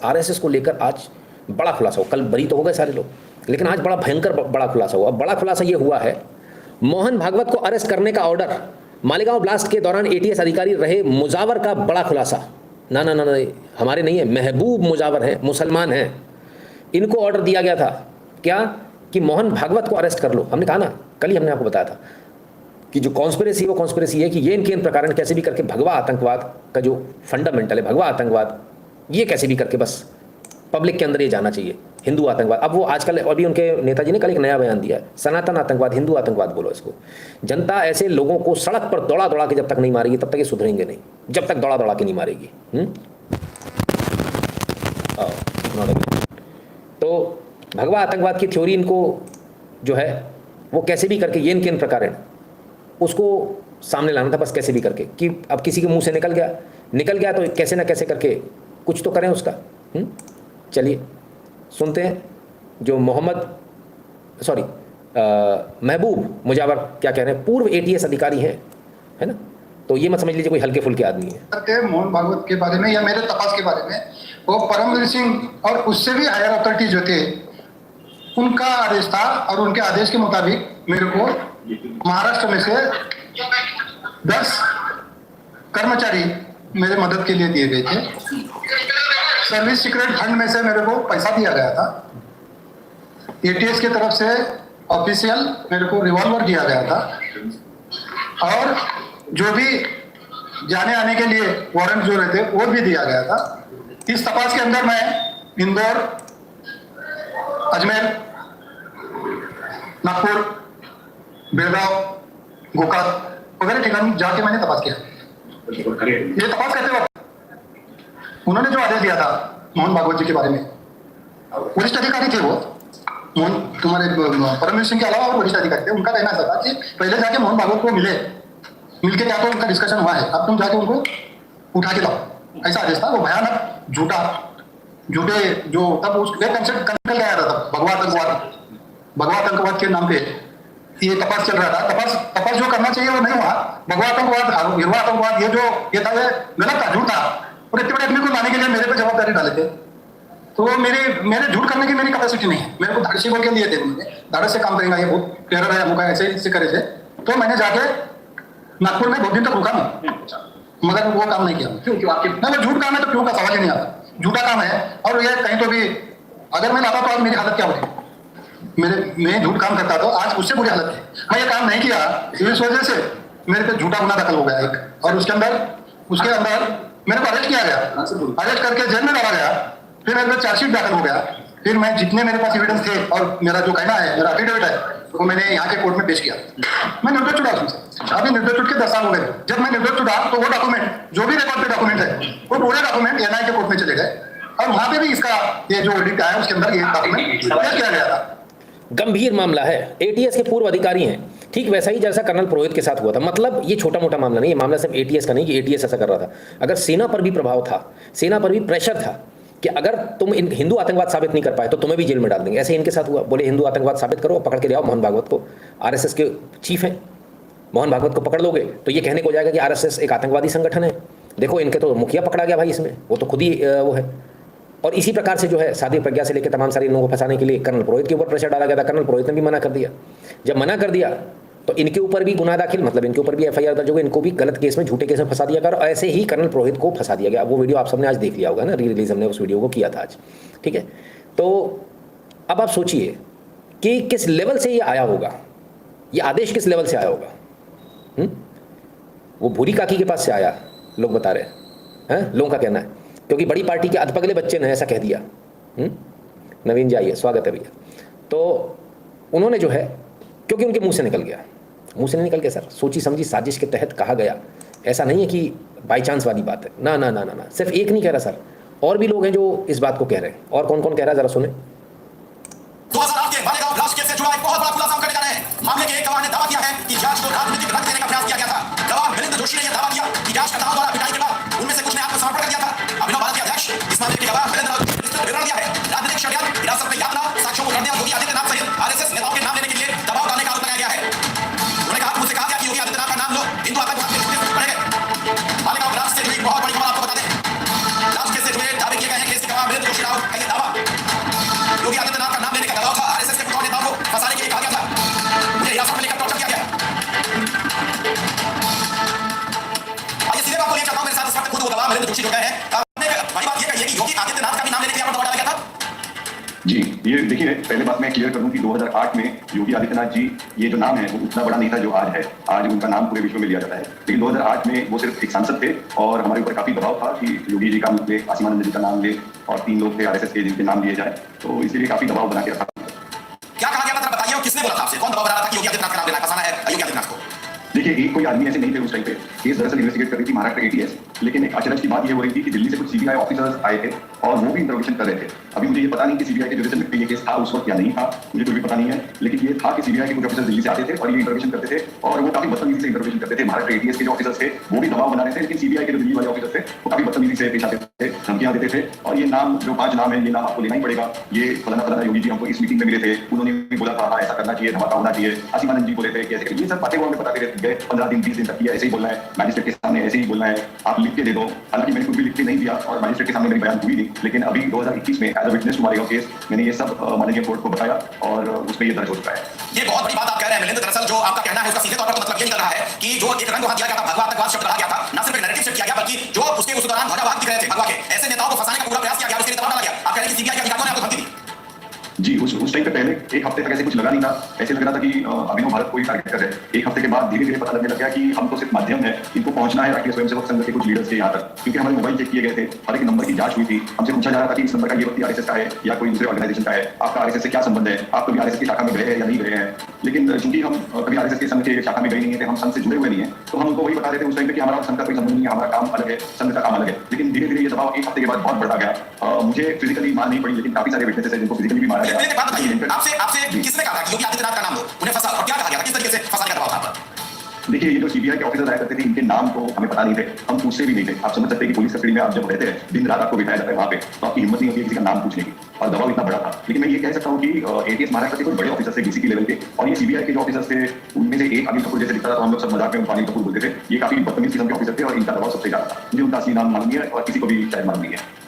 RSS को लेकर आज बड़ा खुलासा हो, कल बरी तो हो गए सारे लोग, लेकिन आज बड़ा भयंकर बड़ा खुलासा हुआ। बड़ा खुलासा ये हुआ है, मोहन भागवत को अरेस्ट करने का ऑर्डर, मालेगांव ब्लास्ट के दौरान एटीएस अधिकारी रहे मुजावर का बड़ा खुलासा। ना ना ना ना, हमारे नहीं है, महबूब मुजावर हैं, मुसलमान हैं, इनको ऑर्डर दिया गया था क्या कि मोहन भागवत को अरेस्ट कर लो। हमने कहा ना, कल ही हमने आपको बताया था कि जो कॉन्स्पिरेसी, वो कॉन्स्पिरेसी है कि ये इनके इन प्रकार कैसे भी करके भगवा आतंकवाद का जो फंडामेंटल है, भगवा आतंकवाद, ये कैसे भी करके बस पब्लिक के अंदर ये जाना चाहिए, हिंदू आतंकवाद। अब वो आजकल अभी उनके नेताजी ने कल एक नया बयान दिया है, सनातन आतंकवाद, हिंदू आतंकवाद बोलो इसको। जनता ऐसे लोगों को सड़क पर दौड़ा दौड़ा के जब तक नहीं मारेगी तब तक ये सुधरेंगे नहीं, जब तक दौड़ा दौड़ा के नहीं मारेगी। तो भगवा आतंकवाद की थ्योरी इनको जो है वो कैसे भी करके, ये इनके इन प्रकार है, उसको सामने लाना था बस, कैसे भी करके कि अब किसी के मुंह से निकल गया तो कैसे ना कैसे करके कुछ तो करें उसका। चलिए सुनते हैं जो महबूब मुजावर क्या कह रहे हैं, पूर्व एटीएस अधिकारी हैं, है ना, तो ये मत समझ लीजिए कोई हल्के फुल्के आदमी है। मोहन भागवत के बारे में या मेरे तपास के बारे में, वो परमवीर सिंह और उससे भी हायर अथॉरिटी जो थे उनका आदेश था, और उनके आदेश के मुताबिक मेरे को महाराष्ट्र में से 10 कर्मचारी मेरे मदद के लिए दिए गए थे। सर्विस सीक्रेट फंड में से मेरे को पैसा दिया गया था। एटीएस की तरफ से ऑफिशियल मेरे को रिवॉल्वर दिया गया था, और जो भी जाने आने के लिए वारंट जो रहते वो भी दिया गया था। इस तपास के अंदर मैं इंदौर, अजमेर, नागपुर, बेलगांव, गोकाक वगैरह ठिकान जाके मैंने तपास किया। ये तपास करते वक्त उन्होंने जो आदेश दिया था मोहन भागवत जी के बारे में, वरिष्ठ अधिकारी थे वो, मोहन तुम्हारे परमवीर सिंह के अलावा और वरिष्ठ अधिकारी थे, उनका कहना ऐसा था कि पहले जाके मोहन भागवत को मिलके क्या तो उनका डिस्कशन हुआ है, अब तुम जाके उनको उठा के लाओ, ऐसा आदेश था। वो भयानक झूठे जो तब उस कंसेप्ट निकल गया था, भगवा आतंकवाद के नाम पे ये तपास चल रहा था। तपास जो करना चाहिए वो नहीं हुआ। भगवा आतंकवाद, हिरवा आतंकवाद, ये था, ये गलत था, झूठ था, और इतने बड़े आदमी को लाने के लिए मेरे पे जवाबदारी डाले थे। तो मेरे झूठ करने की मेरी कैपेसिटी नहीं है। मेरे को धाड़सी बोल के लिए थे, धाड़स से काम करेंगे, ये बहुत प्यारा है, मुका ऐसे करे थे। तो मैंने जाके नागपुर में 2 दिन तक रुका मैं, मगर वो काम नहीं किया। क्यों आपके ना, झूठ काम है तो क्यों का सवाल ही नहीं आता, झूठा काम है। और ये कहीं तो भी अगर मैं लाता तो आज मेरी हालत क्या होती, मैं झूठ काम करता तो आज उससे बुरी हालत थी। मैं ये काम नहीं किया, इस वजह से मेरे पे झूठा गुना दाखिल हो गया एक, और उसके अंदर मेरे को अरेस्ट किया गया, अरेस्ट करके जेल में डाला गया। फिर मेरे पे चार्जशीट दाखिल हो गया। फिर मैं जितने मेरे पास एविडेंस थे और मेरा जो कहना है, मेरा एफिडेविट है, वो मैंने यहाँ के कोर्ट में पेश किया। मैं निर्दोष छुड़ा उसमें से। अभी निर्दोष छुट के 10 साल हो गए। जब मैं निर्दोष छुड़ा तो वो डॉक्यूमेंट, जो भी रिकॉर्ड पे डॉक्यूमेंट है, वो पूरे डॉक्यूमेंट एनआई के कोर्ट में चले गए, और वहां पे भी इसका ये जो ऑडिट आया उसके अंदर ये डॉक्यूमेंट पेश किया गया था। गंभीर मामला है, एटीएस के पूर्व अधिकारी हैं, ठीक वैसा ही जैसा कर्नल पुरोहित के साथ हुआ था। मतलब ये छोटा मोटा मामला नहीं, ये मामला सिर्फ एटीएस का नहीं कि एटीएस ऐसा कर रहा था। अगर सेना पर भी प्रभाव था, सेना पर भी प्रेशर था कि अगर तुम हिंदू आतंकवाद साबित नहीं कर पाए तो तुम्हें भी जेल में डाल देंगे। ऐसे इनके साथ हुआ, बोले हिंदू आतंकवाद साबित करो, पकड़ के ले आओ मोहन भागवत को, आरएसएस के चीफ हैं, मोहन भागवत को पकड़ लोगे तो ये कहने को जाएगा कि आरएसएस एक आतंकवादी संगठन है। देखो इनके तो मुखिया पकड़ा गया भाई, इसमें वो तो खुद ही वो है। और इसी प्रकार से जो है साध्वी प्रज्ञा से लेकर तमाम सारे लोगों को फंसाने के लिए कर्नल पुरोहित के ऊपर प्रेशर डाला गया था। कर्नल पुरोहित ने भी मना कर दिया। जब मना कर दिया तो इनके ऊपर भी गुनाह दाखिल, मतलब इनके ऊपर भी एफआईआर दर्ज हो गई, इनको भी गलत केस में, झूठे केस में फंसा दिया गया। और ऐसे ही कर्नल पुरोहित को फंसा दिया गया। वो वीडियो आप सबने आज देख लिया होगा ना, री रिलीज हमने उस वीडियो को किया था आज, ठीक है। तो अब आप सोचिए कि किस लेवल से ये आया होगा, ये आदेश किस लेवल से आया होगा। वो भूरी काकी के पास से आया, लोग बता रहे हैं, लोगों का कहना है, क्योंकि बड़ी पार्टी के अधपगले बच्चे ने ऐसा कह दिया। नवीन जी आइए, स्वागत है भैया। तो उन्होंने जो है, क्योंकि उनके मुंह से निकल गया, मुंह से नहीं निकल गया सर, सोची समझी साजिश के तहत कहा गया। ऐसा नहीं है कि बाई चांस वाली बात है, ना ना ना ना ना, सिर्फ एक नहीं कह रहा सर, और भी लोग हैं जो इस बात को कह रहे हैं। और कौन कौन कह रहा है जरा सुने। 2008 के मालेगांव ब्लास्ट केस से जुड़ा एक बहुत बड़ा खुलासा हम करने जा रहे हैं। मामले के एक गवाह ने दावा किया है कि जांच को राजनीतिक रंग देने का प्रयास किया गया था। गवाह मिलिंद जोशी ने यह दावा किया कि जांचकर्ताओं द्वारा पिटाई के बाद उनमें से कुछ ने आत्मसमर्पण कर दिया था। अभिनव भारत के अध्यक्ष इस मामले के गवाह मिलिंद ने विवरण दिया है। राजनीतिक षड्यंत्र, हिरासत में यातना, साक्ष्यों को गढ़ने और योगी आदित्यनाथ सहित आरएसएस नेताओं के नाम लेने के लिए दबाव डालने का आरोप लगाया गया है। उन्होंने कहा, मुझसे कहा गया कि योगी आदित्यनाथ का नाम लो, हिंदू आतंकवाद के झूठे पड़े गए। मालेगांव ब्लास्ट से जुड़ी बहुत बड़ी खबर आपको बता दें। ब्लास्ट केस से जुड़े दावे किए गए हैं। केस के गवाह मिलिंद जोशी मनिंदर जोशी जुड़ गए हैं। पहली बात ये कहिए कि योगी आदित्यनाथ का भी नाम लेने के लिए यहाँ पर दबाव डाला गया था। जी, ये देखिए, पहले बात मैं क्लियर कर दूं कि 2008 में योगी आदित्यनाथ जी, ये जो नाम है वो उतना बड़ा नहीं था जो आज है। आज उनका नाम पूरे विश्व में लिया जाता है, लेकिन 2008 में वो सिर्फ एक सांसद थे और हमारे ऊपर काफी दबाव था कि योगी जी का नाम ले, आसिमानंद जी का नाम ले और 3 लोग थे आरएसएस के जिनके नाम लिए जाए, तो इसीलिए काफी दबाव बना के रखा। क्या कहा गया था बताइए, और किसने बोला था आपसे, कौन दबाव बना रहा था कि योगी आदित्यनाथ का नाम लेना फंसाना है योगी आदित्यनाथ को? देखिए, एक कोई आदमी ऐसे नहीं थे उस टाइम पे। केस दरअसल इन्वेस्टिगेट कर रही थी महाराष्ट्र एटीएस, लेकिन एक आश्चर्य की बात ये हो रही थी कि दिल्ली से कुछ सीबीआई ऑफिसर्स आए थे और वो भी इंटरोगेशन कर रहे थे। अभी मुझे ये पता नहीं कि सीबीआई के जुरिडिक्शन में ये केस था उस वक्त या नहीं था, मुझे कुछ भी पता नहीं है, लेकिन ये था कि सीबीआई के कुछ ऑफिसर दिल्ली से आते थे और ये इंटरोगेशन करते थे और वो काफी बदतमीजी से इंटरोगेशन करते थे। महाराष्ट्र एटीएस के जो ऑफिसर्स थे वो भी दबाव बना रहे थे, लेकिन सीबीआई के जो दिल्ली वाले ऑफिसर थे वो काफी बदतमीजी से पेश आते थे, धमकियां देते थे और ये नाम जो 5 नाम है ये नाम आपको लेना ही पड़ेगा। ये फलाना फलाना योगी जी हमको इस मीटिंग में मिले थे, उन्होंने भी बोला था हाँ ऐसा करना चाहिए, धमाका होना चाहिए। आसिमानंद जी बोले थे कैसे, ये सब बातें वो हमें बताते रहते गए 15 दिन 20 दिन तक, ऐसे ही बोलना है मैजिस्ट्रेट के सामने, ऐसे ही बोलना है, आप लिख के दे दो। हालांकि मैंने कुछ भी लिख के नहीं दिया और मैजिस्ट्रेट के सामने मेरी बयान हुई नहीं, लेकिन अभी 2021 में as a witness to Malegaon case मैंने ये सब माननीय कोर्ट को बताया और उसमें ये दर्ज हो चुका है। ये बहुत बड़ी बात आप कह रहे हैं मिलिंद, दरअसल जो आपका कहना है उसका सीधे तौर पर मतलब ये निकल रहा है कि जो एक रंग वहां दिया गया था, भगवा आतंकवाद शब्द कहा गया था, ना सिर्फ एक नैरेटिव सेट किया गया बल्कि जो उसके उस दौरान ध्वजावाहक दिख रहे थे भगवा के, ऐसे नेताओं को फंसाने का पूरा प्रयास किया गया, उसके लिए दबाव डाला गया। आप कह रहे हैं कि सीबीआई के अधिकारियों ने आपको धमकी दी? जी, उस टाइम पे पहले एक हफ्ते तक ऐसे कुछ लगा नहीं था, ऐसे लग रहा था कि अभिनव भारत को ही टारगेट कर रहे हैं। एक हफ्ते के बाद धीरे धीरे पता लगने लग गया कि हम तो सिर्फ माध्यम है, इनको पहुंचना है राष्ट्रीय स्वयंसेवक संघ के कुछ लीडर्स के यहाँ तक, क्योंकि हमारे मोबाइल चेक किए गए थे, हर एक नंबर की जांच हुई थी, हमसे पूछा जा रहा था कि इस नंबर का ये व्यक्ति आरएसएस का है या कोई दूसरे ऑर्गेनाइजेशन का है, आपका आरएसएस से क्या संबंध है, आप कभी आरएसएस की शाखा में गए हैं या नहीं गए हैं। लेकिन चूंकि हम कभी आरएसएस के संघ के शाखा में गए नहीं है, हम संघ से जुड़े हुए नहीं है, तो हम उनको वही बता रहे थे उस टाइम पे कि हमारा संघ का कोई संबंध नहीं है, हमारा काम अलग है, संघ का काम अलग है। लेकिन धीरे धीरे ये दबाव एक हफ्ते के बाद बहुत बढ़ता गया। मुझे फिजिकली मार नहीं पड़ी, लेकिन काफी सारे विटनेसेस हैं जिनको फिजिकली भी मारा गया। आपसे किसने कहा था कि योगी आदित्यनाथ का नाम लो, उन्हें फंसा, और क्या कहा गया था, किस तरीके से फंसाने का दबाव था आप पर? देखिए, ये जो सीबीआई के ऑफिसर आया करते थे, इनके नाम तो हमें पता नहीं थे, हम पूछते भी नहीं थे। आप समझ सकते हैं कि पुलिस कस्टडी में आप जब रहते हैं, दिन रात आपको बिठाया जाता है वहां पे, तो आपकी हिम्मत नहीं होती है किसी का नाम पूछने की, और दबाव इतना बड़ा था। लेकिन मैं ये कह सकता हूँ कि एटीएस महाराष्ट्र के कुछ बड़े ऑफिसर थे डीसीपी लेवल के, और ये सीबीआई के जो ऑफिसर्स थे उनमें से एक अनिल कपूर जैसे दिखता था, तो हम लोग सब मजाक में उनको अनिल कपूर बोलते थे। ये काफी बदतमीज किस्म के ऑफिसर थे और इनका दबाव सबसे ज्यादा था। मुझे उनका असली नाम मालूम नहीं है और किसी को भी शायद मालूम नहीं है।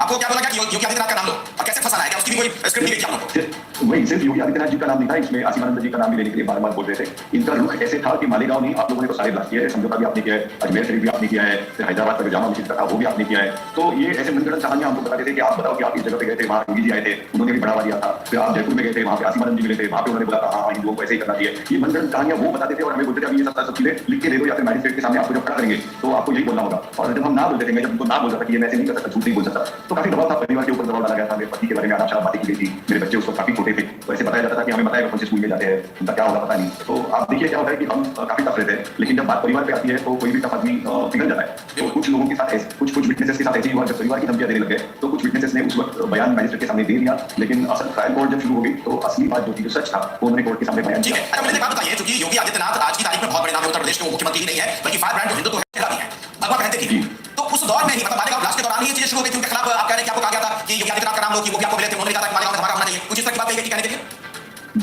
आपको क्या बोला गया कि योगी आदित्यनाथ का नाम लो, और कैसे फंसाना है, क्या उसकी भी कोई स्क्रिप्ट नहीं थी आप लोगों को? वही सिर्फ योगी आदित्यनाथ जी का नाम नहीं था, इसमें आसिमानंद जी का नाम भी लेने के लिए बार बार बोल रहे थे। इनका रुख ऐसे था कि मालेगांव नहीं, आप लोगों ने तो सारे ब्लास्ट किए हैं, समझौता भी आपने किया है, अजमेर शरीफ भी आपने किया है, फिर हैदराबाद का जो जामा मस्जिद का था वो भी आपने किया है। तो ये ऐसे मनगढ़ंत कहानियां हमको बताते थे कि आप बताओ कि आप इस जगह पे गए थे, वहाँ योगी जी आए थे, उन्होंने भी बढ़ावा दिया था। फिर आप जयपुर में गए थे, वहाँ पे आसिमानंद जी मिले थे, वहाँ पे उन्होंने बोला था हाँ हिंदुओं को ऐसे ही करना चाहिए। ये मनगढ़ंत कहानियां वो बताते थे और हमें बोलते थे अभी ये सब चीजें लिख के दे दो या फिर मैजिस्ट्रेट के सामने आपको जब खड़ा करेंगे तो आपको यही बोलना होगा। और जब हम ना बोलते थे, मैं जब उनको ना बोल सकता कि ये मैं ऐसे नहीं कर सकता, झूठ नहीं बोल सकता, तो काफी दबाव था, परिवार के ऊपर दबाव डाला गया था। मेरे पति के बारे में अनाप बातें की गई थी, मेरे बच्चे उस वक्त काफी छोटे थे, तो ऐसे बताया जाता था कि हमें बताया कौन से स्कूल में जाते हैं, उनका क्या होगा पता नहीं। तो आप देखिए क्या होता है कि हम काफी टफ रहते हैं, लेकिन जब बात परिवार पे आती है तो कोई भी टफ आदमी पिघल जाता है। तो कुछ लोगों के साथ कुछ विटनेसेस के साथ ऐसे ही हुआ, जब परिवार की धमकियां देने लगे तो कुछ विटनेसेस ने उस वक्त बयान मैजिस्ट्रेट के सामने दे दिया, लेकिन असल ट्रायल कोर्ट जब शुरू हो गई तो असली बात जो थी, जो सच था, वो उन्होंने कोर्ट के सामने बयान किया। अच्छा, मुझे एक बात बताइए, क्योंकि योगी आदित्यनाथ आज की तारीख में बहुत बड़े नाम है, उत्तर प्रदेश के मुख्यमंत्री ही नहीं है बल्कि फायर ब्रांड जो हिंदुत्व है भी है, भगवा पहनते थे। तो उस दौर में ही मतलब मालेगांव ब्लास्ट के दौरान ही ये चीजें शुरू हो गई थी उनके खिलाफ। आप कह रहे हैं कि आपको कहा गया था कि योगी आदित्यनाथ का नाम लो, कि वो भी आपको मिले थे, उन्होंने कहा था कि मालेगांव में धमाका होना चाहिए, कुछ इस तरह की बात कही गई कहने के लिए?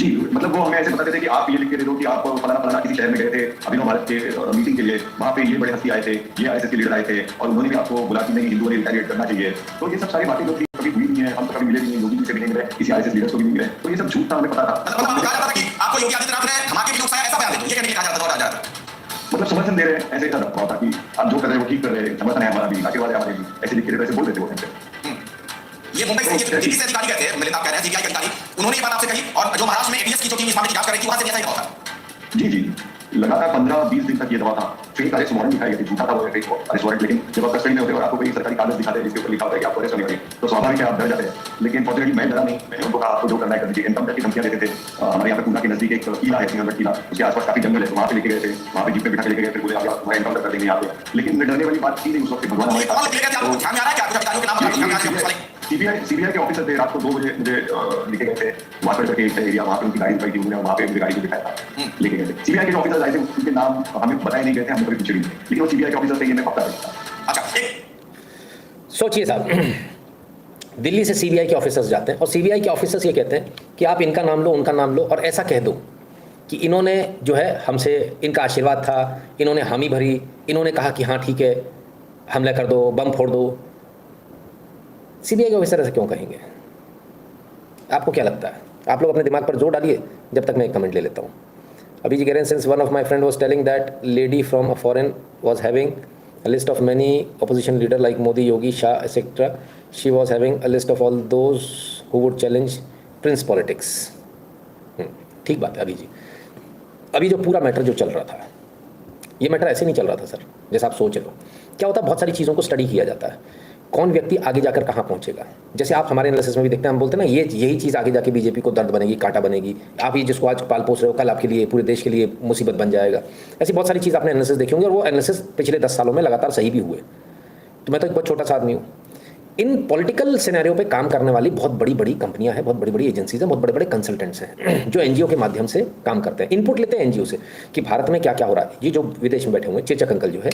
जी, मतलब वो हमें ऐसे बताते थे कि आप ये लिख के दे दो कि आप फलाना फलाना किसी शहर में गए थे अभिनव भारत के मीटिंग के लिए, वहाँ पे ये बड़े हस्ती आए थे, ये आरएसएस के लीडर आए थे और उन्होंने भी आपको बोला कि नहीं हिंदुओं ने रिटेलिएट करना चाहिए। तो ये सब सारी बातें जो थी कभी हुई नहीं है, हम तो कभी मिले भी नहीं, योगी जी से भी नहीं मिले, किसी आरएसएस लीडर्स को भी नहीं मिले, तो ये सब झूठ था, हमें पता था। मतलब आपको कहा जाता था कि आपको योगी आदित्यनाथ ने धमाके भी उकसाया, ऐसा बयान दे दो, ये कहने के लिए कहा जाता था? मतलब समर्थन दे रहे हैं, ऐसे था कि आप जो कर रहे हो ठीक कर रहे हैं, समर्थन है हमारा भी, आशीर्वाद है हमारे भी, ऐसे लिख के ऐसे बोल रहे थे वो टाइम। ये मुंबई से दिल्ली से अधिकारी गए थे, मिलिंद आप कह रहे हैं सीबीआई के अधिकारी, उन्होंने ये बात आपसे कही, और जो महाराष्ट्र में एटीएस की जो टीम इस मामले की जांच कर रही थी वहां से ऐसा ही था? जी, लगातार 15-20 दिन तक ये दवा था। फेक अरेस्ट वारंट दिखाई गई थी, झूठा था वो फेक अरेस्ट वारंट, लेकिन जब आप कस्टडी में होते हो और आपको कोई सरकारी कागज दिखाते हैं जिसके ऊपर लिखा होता है कि आपको अरेस्ट होने वाले, तो स्वाभाविक है आप डर जाते हैं। लेकिन फॉर्चुनेटली मैं डरा नहीं, मैंने उनको कहा आपको जो करना है कर दीजिए। इनकम टैक्स की धमकियां देते थे। हमारे यहाँ पे पूना के नजदीक एक किला है, सिंहगढ़ किला, उसके आसपास काफी जंगल है, तो वहाँ पे लेके गए थे, वहाँ पे जीप पे बिठा के लेके गए थे, बोले आप इनकम कर देंगे यहाँ पे। लेकिन डरने वाली बात थी नहीं उस वक्त, भगवान हमारे सीबीआई के ऑफिसर थे। रात को 2 बजे मुझे लेके गए थे वाटर करके एक एरिया, वहाँ पे उनकी गाड़ी थी, उन्होंने वहाँ पे मेरी गाड़ी को दिखाया था, लेके गए थे। सीबीआई के ऑफिसर आए थे, उनके नाम हमें बताए नहीं गए थे, हमने कभी पूछे भी नहीं, लेकिन वो सीबीआई के ऑफिसर थे, ये मैं पक्का था। अच्छा, सोचिए साहब, दिल्ली से सीबीआई के ऑफिसर्स जाते हैं और सीबीआई के ऑफिसर्स ये कहते हैं कि आप इनका नाम लो, उनका नाम लो, और ऐसा कह दो कि इन्होंने जो है हमसे, इनका आशीर्वाद था, इन्होंने हामी भरी, इन्होंने कहा कि हाँ ठीक है हमला कर दो, बम फोड़ दो। सीबीआई के ऑफिसर ऐसे क्यों कहेंगे? आपको क्या लगता है? आप लोग अपने दिमाग पर जोर डालिए जब तक मैं एक कमेंट ले लेता हूँ। अभी जी कह रहे हैं, since one of my friend was telling that lady from a foreign was having a list of many opposition leader like Modi, Yogi, Shah, etc. She was having a list of all those who would challenge prince politics. ठीक बात है। अभी जो पूरा matter जो चल रहा था, ये मैटर ऐसे नहीं चल रहा था सर जैसा आप सोच लो। क्या होता है, बहुत सारी चीज़ों को स्टडी किया जाता है, कौन व्यक्ति आगे जाकर कहाँ पहुँचेगा। जैसे आप हमारे एनालिसिस में भी देखते हैं, हम बोलते हैं ना यही चीज़ आगे जाके बीजेपी को दर्द बनेगी, कांटा बनेगी। आप ये जिसको आज पाल पोस रहे हो, कल आपके लिए, पूरे देश के लिए मुसीबत बन जाएगा। ऐसी बहुत सारी चीज़ आपने एनालिसिस देखी होंगी और वो एनालिसिस पिछले 10 सालों में लगातार सही भी हुए। तो मैं तो एक बहुत छोटा सा आदमी हूँ। इन पॉलिटिकल सिनेरियो पे काम करने वाली बहुत बड़ी बड़ी कंपनियां हैं, बहुत बड़ी बड़ी एजेंसीज हैं, बहुत बड़े बड़े कंसल्टेंट्स हैं जो एनजीओ के माध्यम से काम करते हैं, इनपुट लेते हैं एनजीओ से कि भारत में क्या क्या हो रहा है। ये जो विदेश में बैठे हुए चेचक अंकल जो है,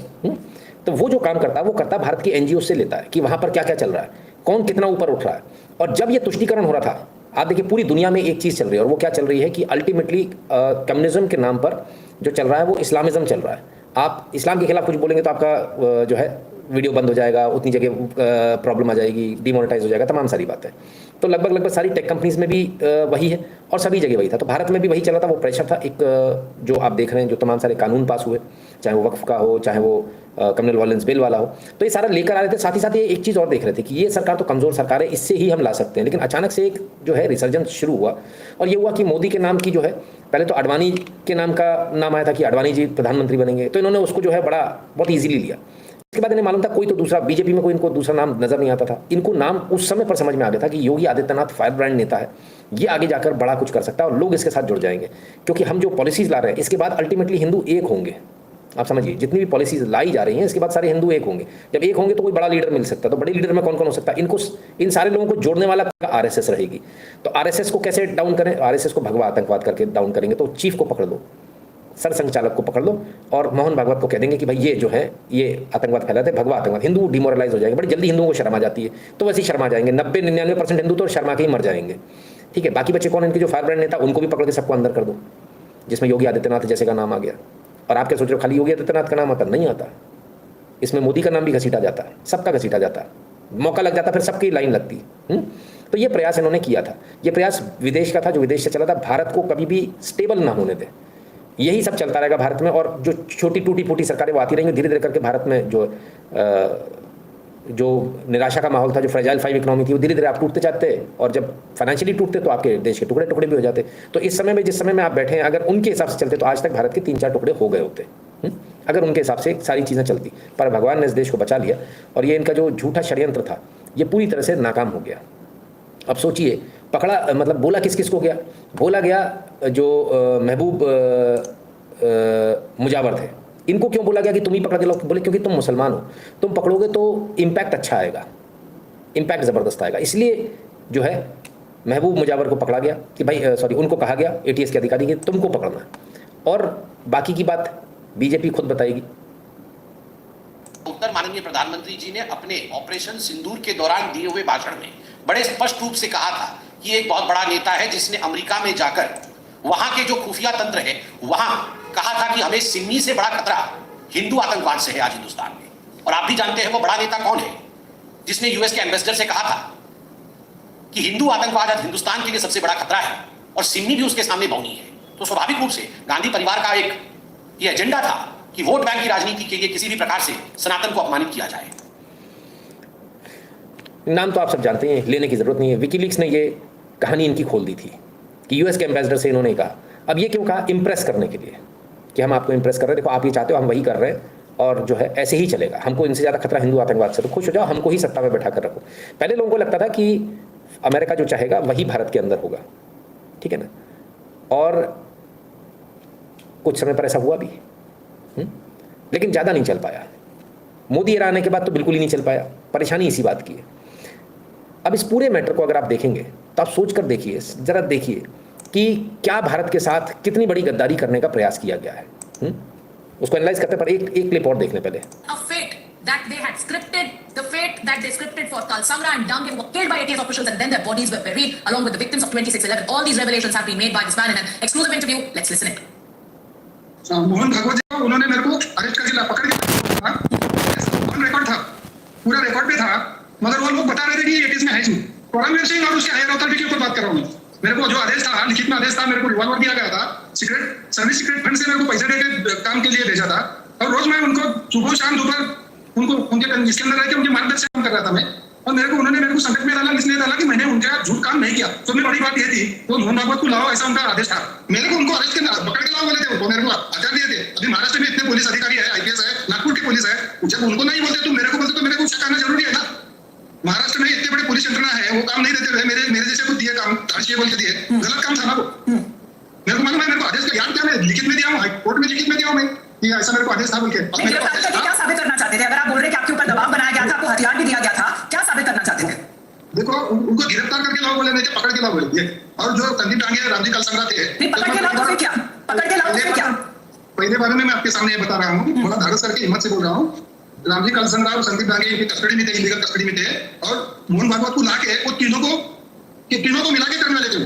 तो वो जो काम करता है वो करता भारत की एनजीओ से लेता है कि वहाँ पर क्या क्या चल रहा है, कौन कितना ऊपर उठ रहा है। और जब ये तुष्टीकरण हो रहा था, आप देखिए पूरी दुनिया में एक चीज़ चल रही है और वो क्या चल रही है कि अल्टीमेटली कम्युनिज्म के नाम पर जो चल रहा है वो इस्लामिज्म चल रहा है। आप इस्लाम के खिलाफ कुछ बोलेंगे तो आपका जो है वीडियो बंद हो जाएगा, उतनी जगह प्रॉब्लम आ जाएगी, डिमोनेटाइज हो जाएगा, तमाम सारी बातें। तो लगभग सारी टेक कंपनीज में भी वही है और सभी जगह वही था। तो भारत में भी वही चला था, वो प्रेशर था एक जो आप देख रहे हैं, जो तमाम सारे कानून पास हुए, चाहे वो वक्फ का हो, चाहे वो कम्युनल वायलेंस बिल वाला हो, तो ये सारा लेकर आ रहे थे। साथ ही साथ ये एक चीज़ और देख रहे थे कि ये सरकार तो कमज़ोर सरकार है, इससे ही हम ला सकते हैं। लेकिन अचानक से एक जो है रिसर्जेंस शुरू हुआ और ये हुआ कि मोदी के नाम की जो है, पहले तो अडवाणी के नाम का नाम आया था कि अडवाणी जी प्रधानमंत्री बनेंगे, तो इन्होंने उसको जो है बहुत ईजिली लिया। इसके बाद इन्हें मालूम था कोई तो दूसरा, बीजेपी में कोई इनको दूसरा नाम नजर नहीं आता था। इनको नाम उस समय पर समझ में आ गया था कि योगी आदित्यनाथ फायर ब्रांड नेता है, ये आगे जाकर बड़ा कुछ कर सकता है और लोग इसके साथ जुड़ जाएंगे, क्योंकि हम जो पॉलिसीज ला रहे हैं इसके बाद अल्टीमेटली हिंदू एक होंगे। आप समझिए, जितनी भी पॉलिसीज लाई जा रही हैं इसके बाद सारे हिंदू एक होंगे। जब एक होंगे तो कोई बड़ा लीडर मिल सकता है। तो बड़े लीडर में कौन कौन हो सकता है, इनको इन सारे लोगों को जोड़ने वाला आरएसएस रहेगी। तो आरएसएस को कैसे डाउन करें, आरएसएस को भगवा आतंकवाद करके डाउन करेंगे। तो चीफ को पकड़ लो, सरसंघचालक को पकड़ लो और मोहन भागवत को कह देंगे कि भाई ये जो है ये आतंकवाद फैलाते, भगवा आतंकवाद, हिंदू डिमोरलाइज हो जाएंगे। बड़ी जल्दी हिंदुओं को शर्म आ जाती है, तो वैसे ही शर्मा जाएंगे। 90-99% हिंदू तो शर्मा के ही मर जाएंगे। ठीक है, बाकी बच्चे कौन, इनके जो फायर ब्रांड नेता, उनको भी पकड़ के सबको अंदर कर दो, जिसमें योगी आदित्यनाथ जैसे का नाम आ गया। और आप क्या सोच रहे हो खाली योगी आदित्यनाथ का नाम आता? नहीं आता, इसमें मोदी का नाम भी घसीटा जाता है, सबका घसीटा जाता है, मौका लग जाता, फिर सबकी लाइन लगती। तो ये प्रयास इन्होंने किया था। ये प्रयास विदेश का था, जो विदेश से चला था। भारत को कभी भी स्टेबल ना होने दे, यही सब चलता रहेगा भारत में। और जो छोटी टूटी फूटी सरकारें वो आती रहेंगी, धीरे धीरे करके भारत में जो निराशा का माहौल था, जो फ्रेजाइल 5 इकोनॉमी थी, वो धीरे धीरे आप टूटते जाते। और जब फाइनेंशियली टूटते तो आपके देश के टुकड़े टुकड़े भी हो जाते। तो इस समय में, जिस समय में आप बैठे हैं, अगर उनके हिसाब से चलते तो आज तक भारत के 3-4 टुकड़े हो गए होते, अगर उनके हिसाब से सारी चीज़ें चलती। पर भगवान ने इस देश को बचा लिया और ये इनका जो झूठा षड्यंत्र था ये पूरी तरह से नाकाम हो गया। अब सोचिए, पकड़ा मतलब बोला किस किस को गया? बोला गया जो महबूब मुजावर थे, इनको क्यों बोला गया कि तुम ही पकड़ के लो? बोले क्योंकि तुम मुसलमान हो, तुम पकड़ोगे तो इम्पैक्ट अच्छा आएगा, इम्पैक्ट ज़बरदस्त आएगा। इसलिए जो है महबूब मुजावर को पकड़ा गया कि भाई उनको कहा गया एटीएस के अधिकारी कि तुमको पकड़ना, और बाकी की बात बीजेपी खुद बताएगी। उत्तर माननीय प्रधानमंत्री जी ने अपने ऑपरेशन सिंदूर के दौरान दिए हुए भाषण में बड़े स्पष्ट रूप से कहा था कि एक बहुत बड़ा नेता है जिसने अमेरिका में जाकर वहां के जो खुफिया तंत्र है वहां कहा था कि हमें सिन्नी से बड़ा खतरा हिंदू आतंकवाद से है आज हिंदुस्तान में। और आप भी जानते हैं वो बड़ा नेता कौन है जिसने यूएस के एम्बेसडर से कहा था कि हिंदू आतंकवाद आज हिंदुस्तान के लिए सबसे बड़ा खतरा है और सिन्नी भी उसके सामने बौनी है। तो स्वाभाविक रूप से गांधी परिवार का एक ये एजेंडा था कि वोट बैंक की राजनीति के लिए किसी भी प्रकार से सनातन को अपमानित किया जाए। नाम तो आप सब जानते हैं, लेने की जरूरत नहीं है। विकीलीक्स ने ये कहानी इनकी खोल दी थी कि यूएस के एम्बेसडर से इन्होंने कहा। अब ये क्यों कहा? इंप्रेस करने के लिए कि हम आपको इंप्रेस कर रहे हैं, देखो आप ये चाहते हो, हम वही कर रहे हैं और जो है ऐसे ही चलेगा। हमको इनसे ज़्यादा खतरा हिंदू आतंकवाद से, तो खुश हो जाओ, हमको ही सत्ता में बैठा कर रखो। पहले लोगों को लगता था कि अमेरिका जो चाहेगा वही भारत के अंदर होगा, ठीक है ना, और कुछ समय पर ऐसा हुआ भी, लेकिन ज़्यादा नहीं चल पाया। मोदी एरा आने के बाद तो बिल्कुल ही नहीं चल पाया। परेशानी इसी बात की है। अब इस पूरे मैटर को अगर आप देखेंगे तो आप सोच कर देखिए, जरा देखिए कि क्या भारत के साथ कितनी बड़ी गद्दारी करने का प्रयास किया गया है। उसको एनालाइज करते पर एक क्लिप और देखने पहले। That they had scripted, the fate that they scripted for Talsamra and Dang were killed by ATS officials and then their bodies were buried along with the victims of 26/11. All these revelations have been made by this man in an exclusive interview. Let's listen it. Mohan Bhagwat जी को उन्होंने मेरे को arrest करके पकड़ लिया, record था, पूरा record पे था, मगर वो लोग बता रहे थे कि एटीएस में है ही नहीं। परमवीर सिंह और उसके हायर अथॉरिटी के ऊपर बात कर रहा हूँ मैं। मेरे को जो आदेश था, लिखित में आदेश था, मेरे को रिवॉल्वर दिया गया था, सीक्रेट सर्विस सीक्रेट फंड से मेरे को पैसा देके काम के लिए भेजा था और रोज मैं उनको सुबह शाम दोपहर जिसके अंदर रह के उनके मार्गदर्शन कर रहा था मैं, और उन्होंने मेरे को संकट में डाला, इसलिए डाला कि मैंने उनका झूठ काम नहीं किया। सबसे बड़ी बात ये थी, वो मोहन भागवत को लाओ, ऐसा उनका आदेश था। मेरे को उनको अरेस्ट करना, पकड़ के लाओ बोले थे, वो मेरे को आचार दिए थे। अभी महाराष्ट्र में इतने पुलिस अधिकारी है, आईपीएस है, नागपुर की पुलिस है, जब उनको नहीं बोलते तुम मेरे को बोलते तो मेरे को शक आना जरूरी है ना। महाराष्ट्र में इतने बड़े पुलिस यंत्रणा है, वो काम नहीं देते रहे, मेरे जैसे को दिए काम, धाड़सी बोल के दिए, गलत काम था ना वो। मेरे को मालूम है, मेरे को आदेश का याद क्या, मैं लिखित में दिया हूँ, कोर्ट में लिखित में दिया हूँ मैं, कि ऐसा मेरे को आदेश था बोल के। अब मेरे को आदेश था, क्या साबित करना चाहते थे? अगर आप बोल रहे कि आपके ऊपर दबाव बनाया गया था, आपको हथियार भी दिया गया था, क्या साबित करना चाहते थे? देखो उनको गिरफ्तार करके लाओ बोले, नहीं पकड़ के लाओ बोले। और जो संदीप डांगे, रामजी कलसंगरा थे, नहीं पकड़ के लाओ तो फिर क्या? पकड़ के लाओ तो फिर क्या? पहले बारे में मैं आपके सामने ये बता रहा हूँ, थोड़ा धारस करके हिम्मत से बोल रहा हूँ। रामजी कलसंगरा और संदीप डांगे इनकी कस्टडी में थे, इलीगल कस्टडी में थे, और मोहन भागवत को लाके वो तीनों को मिला के करने वाले थे।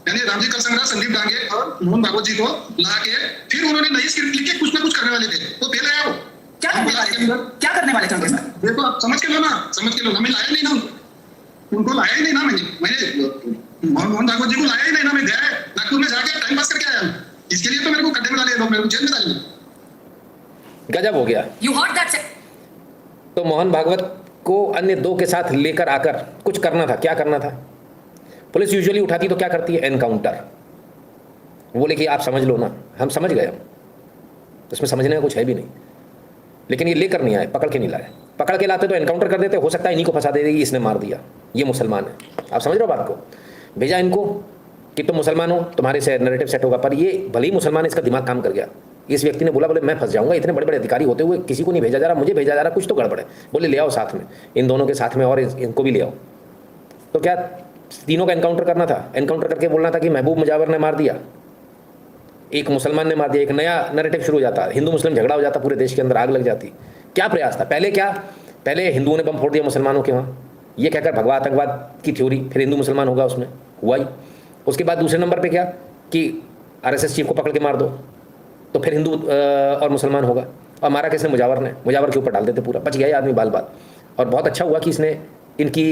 यानी रामजी कलसंगरा, संदीप डांगे और मोहन भागवत जी को लाके फिर उन्होंने नई स्क्रिप्ट लिख के कुछ ना कुछ करने वाले थे। तो फेल है वो। क्या करने वाले थे उनके साथ? देखो आप समझ के लो ना, मैं लाया नहीं ना उनको लाया ही नहीं ना, मैंने मोहन भागवत जी को लाया ही नहीं ना। मैं गया नागपुर में जाके टाइम पास करके आया, इसके लिए तो मेरे को गड्ढे में डाले लोग, मेरे को जेल में डाले। गजब हो गया। You heard that? तो मोहन भागवत को अन्य दो के साथ लेकर आकर कुछ करना था। क्या करना था? पुलिस यूजुअली उठाती तो क्या करती है? एनकाउंटर। बोले कि आप समझ लो ना, हम समझ गए, हम इसमें समझने का कुछ है भी नहीं। लेकिन ये लेकर नहीं आए, पकड़ के नहीं लाए। पकड़ के लाते तो एनकाउंटर कर देते, हो सकता है इन्हीं को फंसा दे देगी, इसने मार दिया, ये मुसलमान है। आप समझ रहे हो बात को? भेजा इनको कि तुम मुसलमान हो, तुम्हारे से नैरेटिव सेट होगा। पर ये भले ही मुसलमान, इसका दिमाग काम कर गया। इस व्यक्ति ने बोला, बोले मैं फंस जाऊंगा, इतने बड़े बड़े अधिकारी होते हुए किसी को नहीं भेजा जा रहा, मुझे भेजा जा रहा, कुछ तो गड़बड़ है। बोले ले आओ साथ में, इन दोनों के साथ में और इनको भी ले आओ। तो क्या तीनों का एनकाउंटर करना था? एनकाउंटर करके बोलना था कि महबूब मुजावर ने मार दिया, एक मुसलमान ने मार दिया, एक नया नैरेटिव शुरू हो जाता, हिंदू मुस्लिम झगड़ा हो जाता, पूरे देश के अंदर आग लग जाती। क्या प्रयास था? पहले क्या, पहले हिंदुओं ने बम फोड़ दिया मुसलमानों के वहाँ, ये कहकर भगवा आतंकवाद की थ्योरी, फिर हिंदू मुसलमान होगा, उसमें हुआ ही। उसके बाद दूसरे नंबर पे क्या कि आरएसएस चीफ को पकड़ के मार दो, तो फिर हिंदू और मुसलमान होगा। और मारा किसने? मुजावर के ऊपर डाल देते पूरा, बच गया ये आदमी बाल बाल। और बहुत अच्छा हुआ कि इसने इनकी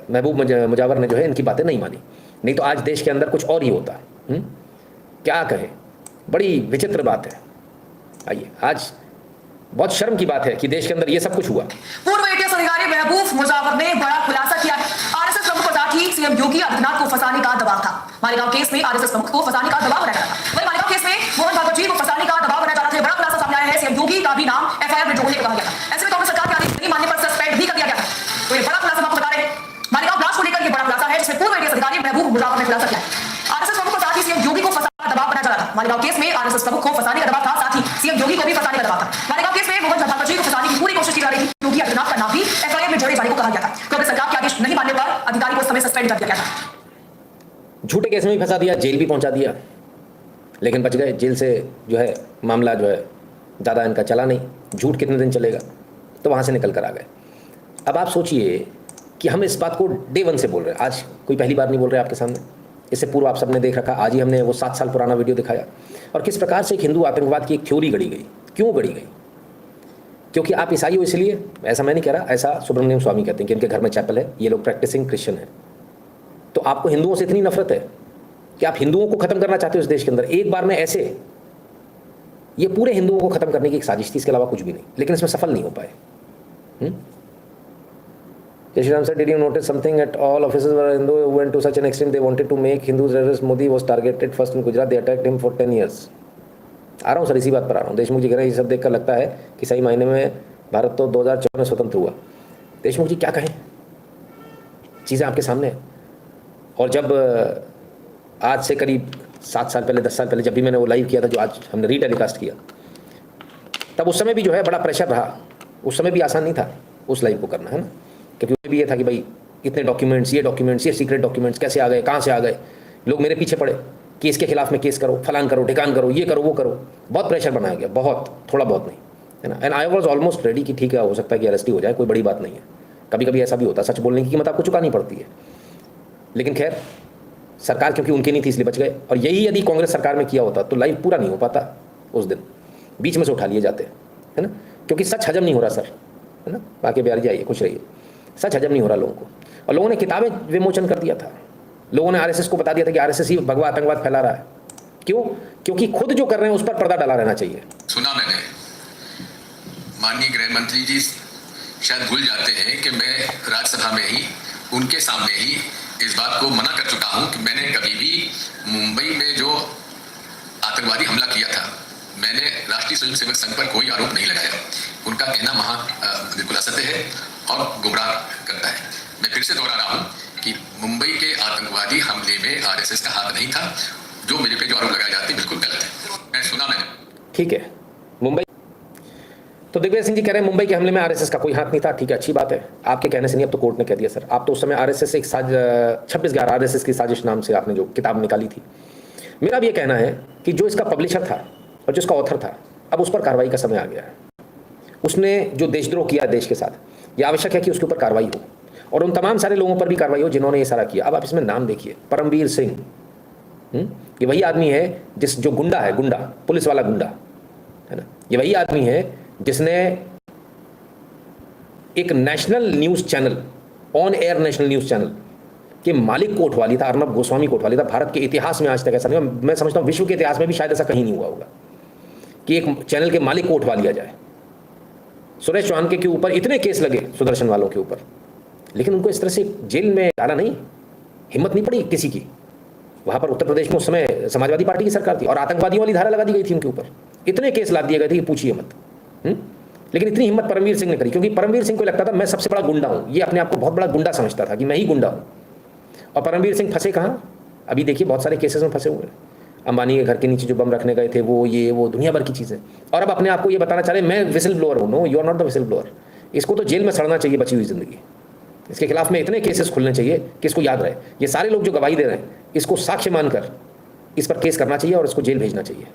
महबूब मुजावर ने जो है इनकी बातें नहीं मानी, नहीं तो आज देश के अंदर कुछ और ही होता। क्या कहें, बड़ी विचित्र बात है। आइए, आज बहुत शर्म की बात है कि देश के अंदर ये सब कुछ हुआ। पूर्व एटीएस अधिकारी महबूब मुजावर ने बड़ा खुलासा किया है। आरएसएस प्रमुख के साथ ही सीएम योगी आदित्यनाथ को फंसाने का दबाव था। मालेगांव केस में आरएसएस प्रमुख को फंसाने का दबाव बनाया था। वहीं मालेगांव केस में मोहन भागवत जी को फंसाने का दबाव बनाया जा रहा था। बड़ा खुलासा सामने आया है, सीएम योगी का भी नाम एफआईआर में जोड़ने को कहा गया था। ऐसे में कांग्रेस सरकार के आदेश नहीं मानने पर सस्पेंड भी कर दिया गया था। तो ये बड़ा खुलासा आपको बता रहे हैं, मालेगांव ब्लास्ट को लेकर ये बड़ा खुलासा है, जिसमें पूर्व एटीएस अधिकारी महबूब मुजावर ने खुलासा किया है। आरएसएस प्रमुख के साथ ही सीएम योगी को फंसाने का दबाव बनाया जा रहा था। मालेगांव केस में आरएसएस प्रमुख को फंसाने का दबाव था, साथ ही सीएम योगी को भी फंसाने का दबाव था। मालेगांव केस में मोहन भागवत जी को फंसाने की पूरी कोशिश की जा रही थी। योगी आदित्यनाथ का नाम भी एफआईआर में जोड़े जाने को कहा गया था। कांग्रेस सरकार के आदेश नहीं मानने पर अधिकारी को समय सस्पेंड कर दिया गया था। झूठे केस में भी फंसा दिया, जेल भी पहुंचा दिया, लेकिन बच गए। जेल से जो है मामला जो है ज़्यादा इनका चला नहीं, झूठ कितने दिन चलेगा, तो वहाँ से निकल कर आ गए। अब आप सोचिए कि हम इस बात को डे वन से बोल रहे हैं, आज कोई पहली बार नहीं बोल रहे आपके सामने। इससे पूर्व आप सबने देख रखा, आज ही हमने वो 7 साल पुराना वीडियो दिखाया। और किस प्रकार से एक हिंदू आतंकवाद की एक थ्योरी गढ़ी गई। क्यों गढ़ी गई? क्योंकि आप ईसाई हो इसलिए, ऐसा मैं नहीं कह रहा, ऐसा सुब्रमण्यम स्वामी कहते हैं कि इनके घर में चैपल है, ये लोग प्रैक्टिसिंग क्रिश्चियन है। तो आपको हिंदुओं से इतनी नफरत है कि आप हिंदुओं को खत्म करना चाहते हो इस देश के अंदर एक बार में ऐसे। ये पूरे हिंदुओं को खत्म करने की एक साजिश थी, इसके अलावा कुछ भी नहीं, लेकिन इसमें सफल नहीं हो पाए। Jai Shri Ram sir, did you notice something at all officers were Hindu who went to such an extreme they wanted to make Hindus terrorists? Modi was targeted first in Gujarat, they attacked him for 10 years. आ रहा हूँ sir, इसी बात पर आ रहा हूँ। देशमुख जी कह रहे हैं ये सब देखकर लगता है कि सही मायने में भारत तो 2014 में स्वतंत्र हुआ। देशमुख जी क्या कहें, चीज़ें आपके सामने हैं। और जब आज से करीब 7 साल पहले 10 साल पहले जब भी मैंने वो लाइव किया था, जो आज हमने रीटेलीकास्ट किया, तब उस समय भी जो है बड़ा प्रेशर रहा। उस समय भी आसान नहीं था उस लाइव को करना, है ना, क्योंकि उसमें भी ये था कि भाई इतने डॉक्यूमेंट्स, ये सीक्रेट डॉक्यूमेंट्स कैसे आ गए, कहाँ से आ गए। लोग मेरे पीछे पड़े कि इसके खिलाफ में केस करो, फलान करो, ठिकान करो, ये करो, वो करो। बहुत प्रेशर बनाया गया, बहुत, थोड़ा बहुत नहीं, है ना। And I was almost ready कि ठीक है, हो सकता है कि अरेस्ट ही हो जाए, कोई बड़ी बात नहीं है। कभी कभी ऐसा भी होता है, सच बोलने की कीमत आपको चुकानी पड़ती है। लेकिन खैर, सरकार क्योंकि उनकी नहीं थी इसलिए बच गए। और यही यदि कांग्रेस सरकार में किया होता तो लाइव पूरा नहीं हो पाता उस दिन, बीच में से उठा लिए जाते, है ना, क्योंकि सच हजम नहीं हो रहा सर, है ना। बाकी बिहारी जाइए, खुश रहिए। सच हजम नहीं हो रहा लोगों को, और लोगों ने किताबें विमोचन कर दिया था। लोगों ने आरएसएस को बता दिया था कि आरएसएस ही भगवा आतंकवाद फैला रहा है। क्यों? क्योंकि खुद जो कर रहे हैं उस पर पर्दा डाला रहना चाहिए। सुना मैंने माननीय गृह मंत्री जी शायद भूल जाते हैं कि मैं राज्यसभा में ही उनके सामने ही इस बात को मना कर चुका हूं कि मैंने कभी भी मुंबई में जो आतंकवादी हमला किया था, मैंने राष्ट्रीय स्वयंसेवक संघ पर कोई आरोप नहीं लगाया। उनका कहना बिल्कुल असत्य है और गुमराह करता है। मैं फिर से दोहरा रहा हूं कि मुंबई के आतंकवादी हमले में आरएसएस का हाथ नहीं था। जो मेरे पे जो आरोप लगाए जाते हैं बिल्कुल गलत है। मैं सुना मैंने। ठीक है, मुंबई तो दिग्विजय सिंह जी कह रहे हैं मुंबई के हमले में आरएसएस का कोई हाथ नहीं था। ठीक है, अच्छी बात है, आपके कहने से नहीं, अब तो कोर्ट ने कह दिया सर। आप तो उस समय आरएसएस से एक 26/11 आरएसएस की साजिश नाम से आपने जो किताब निकाली थी। मेरा भी ये कहना है कि जो इसका पब्लिशर था और जिसका ऑथर था, अब उस पर कार्रवाई का समय आ गया है। उसने जो देशद्रोह किया देश के साथ, यह आवश्यक है कि उसके ऊपर कार्रवाई हो और उन तमाम सारे लोगों पर भी कार्रवाई हो जिन्होंने ये सारा किया। अब आप इसमें नाम देखिए, परमवीर सिंह, ये वही आदमी है जो गुंडा है, गुंडा पुलिस वाला गुंडा है ना। ये वही आदमी है जिसने एक national news channel, on air national news channel के मालिक को उठवा लिया था। अर्नब गोस्वामी को उठवा लिया था। भारत के इतिहास में आज तक ऐसा नहीं हुआ। मैं समझता हूं विश्व के इतिहास में भी शायद ऐसा कहीं नहीं हुआ होगा कि एक चैनल के मालिक को उठवा लिया जाए। सुरेश चौहान के ऊपर इतने केस लगे, सुदर्शन वालों के ऊपर, लेकिन उनको इस तरह से जेल में डाला नहीं, हिम्मत नहीं पड़ी किसी की। वहां पर उत्तर प्रदेश में उस समय समाजवादी पार्टी की सरकार थी और आतंकवादियों वाली धारा लगा दी गई थी उनके ऊपर। इतने केस लाद दिए गए थे कि पूछिए मत। लेकिन इतनी हिम्मत परमवीर सिंह ने करी, क्योंकि परमवीर सिंह को लगता था मैं सबसे बड़ा गुंडा हूं। ये अपने आप को बहुत बड़ा गुंडा समझता था कि मैं ही गुंडा हूं। और परमवीर सिंह फंसे कहाँ? अभी देखिए बहुत सारे केसेस में फंसे हुए हैं। अंबानी के घर के नीचे जो बम रखने गए थे, वो दुनिया भर की चीज़ें। और अब अपने आप को ये बताना चाह रहे मैं विसिल ब्लोअर हूँ। No, you are not the whistle blower. इसको तो जेल में सड़ना चाहिए बची हुई जिंदगी। इसके खिलाफ में इतने केसेस खुलने चाहिए कि इसको याद रहे। ये सारे लोग जो गवाही दे रहे हैं, इसको साक्ष्य मानकर इस पर केस करना चाहिए और इसको जेल भेजना चाहिए।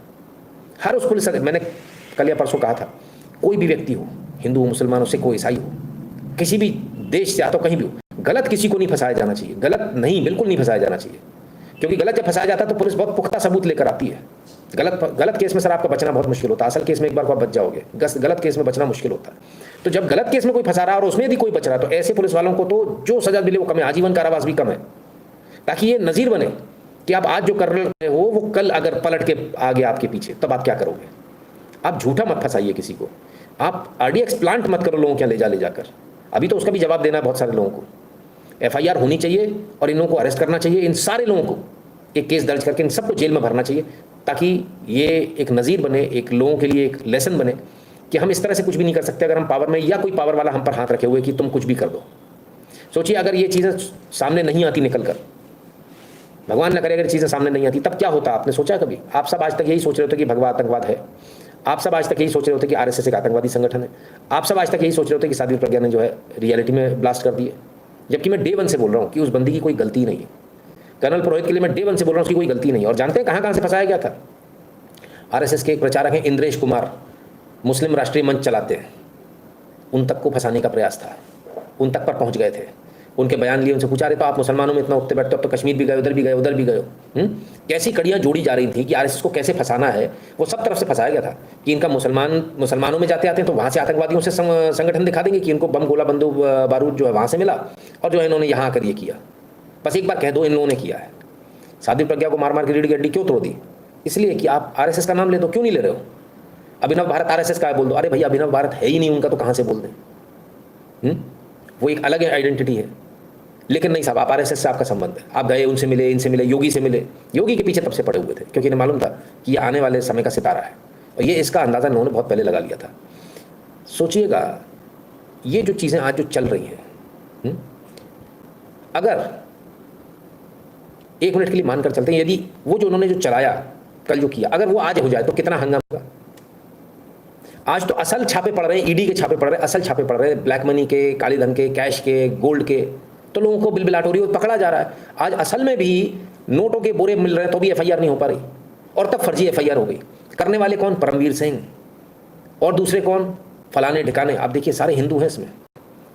हर उस पुलिस, मैंने कल या परसों कहा था, कोई भी व्यक्ति हो, हिंदू हो, मुसलमान हो, सिख हो, ईसाई हो, किसी भी देश से आता हो, कहीं भी हो, गलत किसी को नहीं फंसाया जाना चाहिए। गलत नहीं, बिल्कुल नहीं फंसाया जाना चाहिए। क्योंकि गलत जब फंसाया जाता है तो पुलिस बहुत पुख्ता सबूत लेकर आती है। गलत केस में सर आपका बचना बहुत मुश्किल होता है। असल केस में एक बार को आप बच जाओगे, गलत केस में बचना मुश्किल होता है। तो जब गलत केस में कोई फंसा रहा है और उसमें यदि कोई बच रहा है, तो ऐसे पुलिस वालों को तो जो सजा मिले वो कम है, आजीवन कारावास भी कम है, ताकि ये नजीर बने कि आप आज जो कर रहे हो वो कल अगर पलट के आ गया आपके पीछे, तब आप क्या करोगे। आप झूठा मत फंसाइए किसी को। आप आरडीएक्स प्लांट मत करो लोगों के ले जाकर। अभी तो उसका भी जवाब देना है बहुत सारे लोगों को। एफआईआर होनी चाहिए और इन लोगों को अरेस्ट करना चाहिए। इन सारे लोगों को एक केस दर्ज करके इन सबको जेल में भरना चाहिए, ताकि ये एक नज़ीर बने, एक लोगों के लिए एक लेसन बने कि हम इस तरह से कुछ भी नहीं कर सकते अगर हम पावर में, या कोई पावर वाला हम पर हाथ रखे हुए कि तुम कुछ भी कर दो। सोचिए अगर ये चीज़ें सामने नहीं आती निकल कर, भगवान न करे अगर चीज़ें सामने नहीं आती, तब क्या होता? आपने सोचा कभी? आप सब आज तक यही सोच रहे होते कि भगवा आतंकवाद है। आप सब आज तक यही सोच रहे होते कि आरएसएस एक आतंकवादी संगठन है। आप सब आज तक यही सोच रहे होते कि साध्वी प्रज्ञा ने जो है रियलिटी में ब्लास्ट कर दिए। जबकि मैं डे 1 से बोल रहा हूँ कि उस बंदी की कोई गलती नहीं है। कर्नल पुरोहित के लिए मैं डे 1 से बोल रहा हूँ उसकी कोई गलती नहीं है। और जानते हैं कहाँ से फंसाया गया था? आरएसएस के एक प्रचारक हैं इंद्रेश कुमार, मुस्लिम राष्ट्रीय मंच चलाते हैं, उन तक को फंसाने का प्रयास था। उन तक पर पहुँच गए थे, उनके बयान लिए, उनसे पूछा रहे तो आप मुसलमानों में इतना उठते बैठते, अब तो कश्मीर भी गए, उधर भी गए, उधर भी गए। कैसी कड़ियाँ जोड़ी जा रही थी कि आरएसएस को कैसे फंसाना है। वो सब तरफ से फंसाया गया था कि इनका मुसलमानों में जाते आते हैं तो वहाँ से आतंकवादियों से संगठन दिखा देंगे कि इनको बम गोला बंदूक बारूद जो है वहाँ से मिला और जो है इन्होंने यहाँ आकर ये किया। बस एक बार कह दो इन लोगों ने किया है। साध्वी प्रज्ञा को मार मार के रीढ़ की हड्डी क्यों तोड़ दी? इसलिए कि आप आरएसएस का नाम ले दो। क्यों नहीं ले रहे हो? अभिनव भारत आरएसएस का है बोल दो। अरे भैया अभिनव भारत है ही नहीं उनका, तो कहाँ से बोल दें? वो एक अलग आइडेंटिटी है। लेकिन नहीं साहब, आप आरएसएस से आपका संबंध है। आप गए, उनसे मिले, इनसे मिले, योगी से मिले। योगी के पीछे तब से पड़े हुए थे क्योंकि इन्हें मालूम था कि ये आने वाले समय का सितारा है और ये इसका अंदाज़ा इन्होंने बहुत पहले लगा लिया था। सोचिएगा ये जो चीज़ें आज जो चल रही हैं, अगर एक मिनट के लिए मानकर चलते हैं, यदि वो जो उन्होंने जो चलाया कल जो किया, अगर वो आज हो जाए तो कितना हंगामा होगा। आज तो असल छापे पड़ रहे हैं, ईडी के छापे पड़ रहे हैं, असल छापे पड़ रहे हैं, ब्लैक मनी के, काले धन के, कैश के, गोल्ड के, तो लोगों को बिलबिलाट हो रही है, पकड़ा जा रहा है। आज असल में भी नोटों के बोरे मिल रहे हैं तो भी एफआईआर नहीं हो पा रही, और तब फर्जी एफआईआर हो गई। करने वाले कौन? परमवीर सिंह। और दूसरे कौन? फलाने ठिकाने। आप देखिए सारे हिंदू हैं इसमें।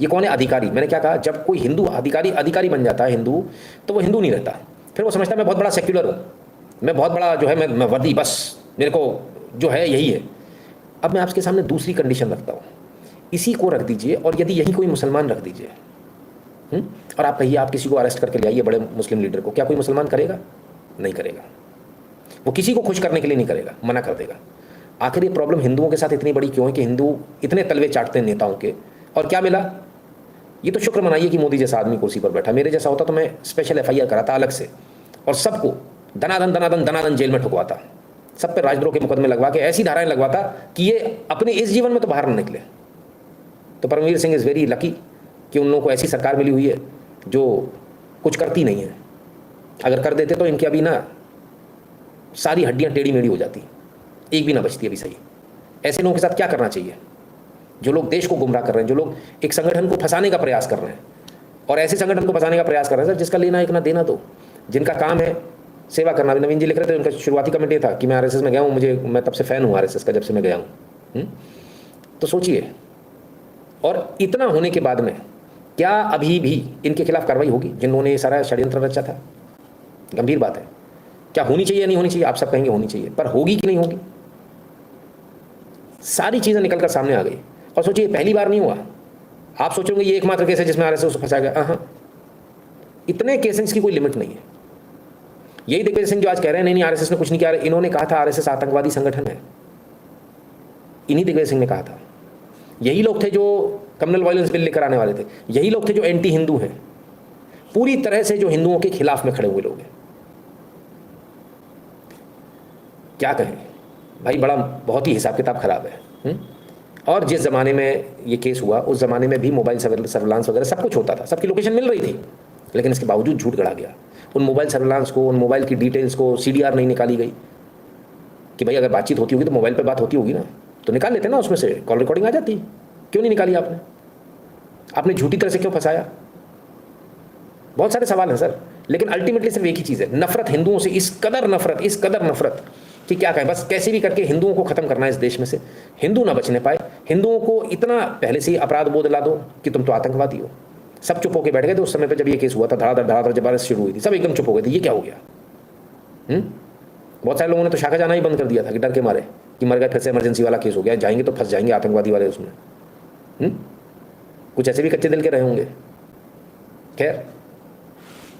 ये कौन है? अधिकारी। मैंने क्या कहा, जब कोई हिंदू अधिकारी बन जाता है हिंदू, तो वो हिंदू नहीं रहता। फिर वो समझता है मैं बहुत बड़ा सेक्युलर हूँ, मैं बहुत बड़ा जो है मैं वर्दी, बस मेरे को जो है यही है। अब मैं आपके सामने दूसरी कंडीशन रखता हूँ, इसी को रख दीजिए और यदि यही कोई मुसलमान रख दीजिए और आप कहिए आप किसी को अरेस्ट करके ले आइए, बड़े मुस्लिम लीडर को, क्या कोई मुसलमान करेगा? नहीं करेगा। वो किसी को खुश करने के लिए नहीं करेगा, मना कर देगा। आखिर ये प्रॉब्लम हिंदुओं के साथ इतनी बड़ी क्यों है कि हिंदू इतने तलवे चाटते हैं नेताओं के, और क्या मिला? ये तो शुक्र मनाइए कि मोदी जैसा आदमी कुर्सी पर बैठा। मेरे जैसा होता तो मैं स्पेशल FIR कराता अलग से और सबको दनादन दनादन दनादन जेल में ठुकवाता, सब पे राजद्रोह के मुकदमे लगवा के ऐसी धाराएं लगवाता कि ये अपने इस जीवन में तो बाहर न निकले। तो Paramvir Singh is very lucky कि उन लोगों को ऐसी सरकार मिली हुई है जो कुछ करती नहीं है। अगर कर देते तो इनकी अभी ना सारी हड्डियां टेढ़ी मेढ़ी हो जाती, एक भी ना बचती अभी। सही ऐसे लोगों के साथ क्या करना चाहिए? जो लोग देश को गुमराह कर रहे हैं, जो लोग एक संगठन को फंसाने का प्रयास कर रहे हैं, और ऐसे संगठन को फंसाने का प्रयास कर रहे हैं सर जिसका लेना एक ना देना दो, जिनका काम है सेवा करना। नवीन जी लिख रहे थे, उनका शुरुआती कमेंट ये था कि मैं RSS में गया हूँ, मैं तब से फ़ैन हूँ RSS का, जब से मैं गया हूँ। तो सोचिए, और इतना होने के बाद में क्या अभी भी इनके खिलाफ कार्रवाई होगी जिन्होंने सारा षड्यंत्र रचा था? गंभीर बात है। क्या होनी चाहिए या नहीं होनी चाहिए? आप सब कहेंगे होनी चाहिए, पर होगी कि नहीं होगी? सारी चीज़ें निकल कर सामने आ गई। और सोचिए, पहली बार नहीं हुआ। आप सोचेंगे ये एकमात्र केस है जिसमें RSS को फंसाया गया। हाँ, इतने केसेस की कोई लिमिट नहीं है। यही दिग्विजय सिंह जो आज कह रहे हैं नहीं RSS ने कुछ नहीं किया, इन्होंने कहा था RSS आतंकवादी संगठन है। इन्हीं दिग्विजय सिंह ने कहा था। यही लोग थे जो कम्युनल वायलेंस बिल लेकर आने वाले थे। यही लोग थे जो एंटी हिंदू हैं, पूरी तरह से जो हिंदुओं के खिलाफ में खड़े हुए लोग हैं। क्या कहें भाई, बड़ा बहुत ही हिसाब किताब खराब है। और जिस ज़माने में ये केस हुआ उस ज़माने में भी मोबाइल सर्विलांस वगैरह सब कुछ होता था, सबकी लोकेशन मिल रही थी, लेकिन इसके बावजूद झूठ गढ़ा गया। उन मोबाइल सर्विलांस को, उन मोबाइल की डिटेल्स को CDR नहीं निकाली गई कि भाई अगर बातचीत होती होगी तो मोबाइल पर बात होती होगी ना, तो निकाल लेते ना, उसमें से कॉल रिकॉर्डिंग आ जाती। क्यों नहीं निकाली आपने? आपने झूठी तरह से क्यों फंसाया? बहुत सारे सवाल हैं सर, लेकिन अल्टीमेटली सिर्फ एक ही चीज़ है, नफरत हिंदुओं से। इस कदर नफरत कि क्या कहें, बस कैसे भी करके हिंदुओं को ख़त्म करना है इस देश में से, हिंदू ना बचने पाए। हिंदुओं को इतना पहले से ही अपराध बोध ला दो कि तुम तो आतंकवादी हो। सब चुप होकर बैठ गए थे उस समय पर जब ये केस हुआ था, धड़ाधड़ जब RSS शुरू हुई थी, सब एकदम चुप हो गए थे। ये क्या हो गया? बहुत सारे लोगों ने तो शाखा जाना ही बंद कर दिया था कि डर के मारे कि मर गए, फिर से इमरजेंसी वाला केस हो गया, जाएंगे तो फंस जाएंगे आतंकवादी वाले उसमें। कुछ ऐसे भी कच्चे दिल के रहे होंगे। खैर,